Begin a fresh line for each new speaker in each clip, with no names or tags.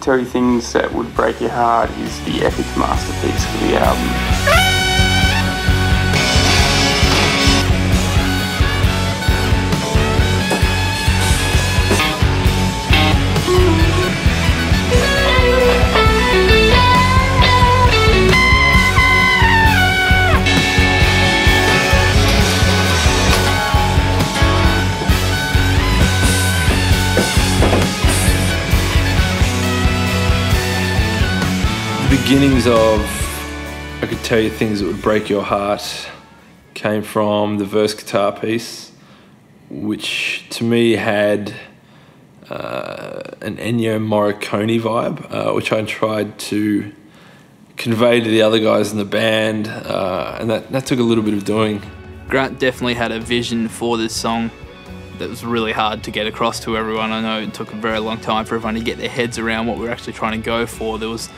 Tell You Things That Would Break Your Heart is the epic masterpiece for the album.
The beginnings of I Could Tell You Things That Would Break Your Heart came from the verse guitar piece, which to me had an Ennio Morricone vibe, which I tried to convey to the other guys in the band, and that took a little bit of doing.
Grant definitely had a vision for this song that was really hard to get across to everyone. I know it took a very long time for everyone to get their heads around what we were actually trying to go for. There was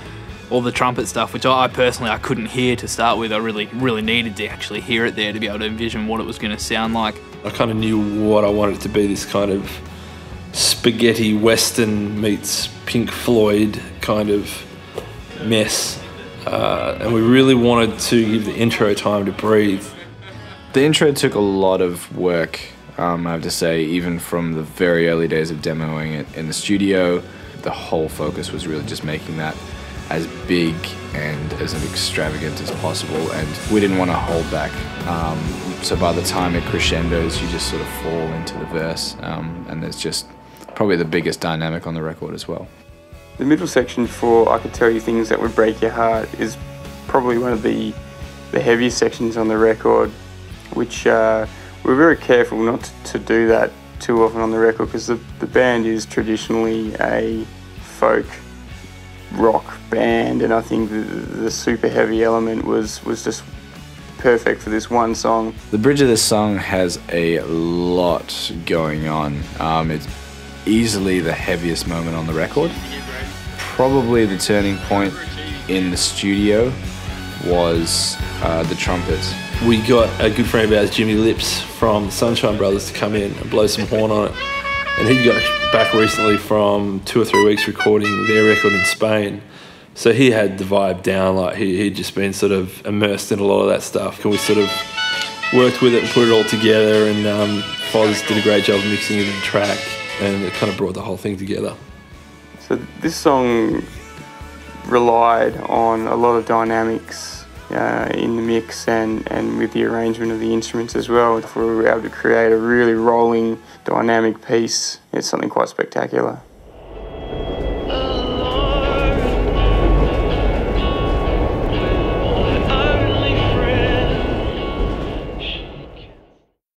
all the trumpet stuff, which I personally couldn't hear to start with. I really needed to actually hear it there to be able to envision what it was going to sound like.
I kind of knew what I wanted it to be, this kind of spaghetti western meets Pink Floyd kind of mess. And we really wanted to give the intro time to breathe.
The intro took a lot of work, I have to say, even from the very early days of demoing it in the studio. The whole focus was really just making that as big and as extravagant as possible, and we didn't want to hold back. So by the time it crescendos, you just sort of fall into the verse, and there's just probably the biggest dynamic on the record as well.
The middle section for I Could Tell You Things That Would Break Your Heart is probably one of the heaviest sections on the record, which we're very careful not to do that too often on the record, because the band is traditionally a folk rock band, and I think the super heavy element was just perfect for this one song.
The bridge of this song has a lot going on. It's easily the heaviest moment on the record. Probably the turning point in the studio was the trumpets.
We got a good friend of ours, Jimmy Lips from the Sunshine Brothers, to come in and blow some horn on it. And he got back recently from 2 or 3 weeks recording their record in Spain. So he had the vibe down, like he'd just been sort of immersed in a lot of that stuff. And we sort of worked with it and put it all together, and Foz did a great job of mixing it into the track, and it kind of brought the whole thing together.
So this song relied on a lot of dynamics in the mix and with the arrangement of the instruments as well. If we were able to create a really rolling, dynamic piece, it's something quite spectacular.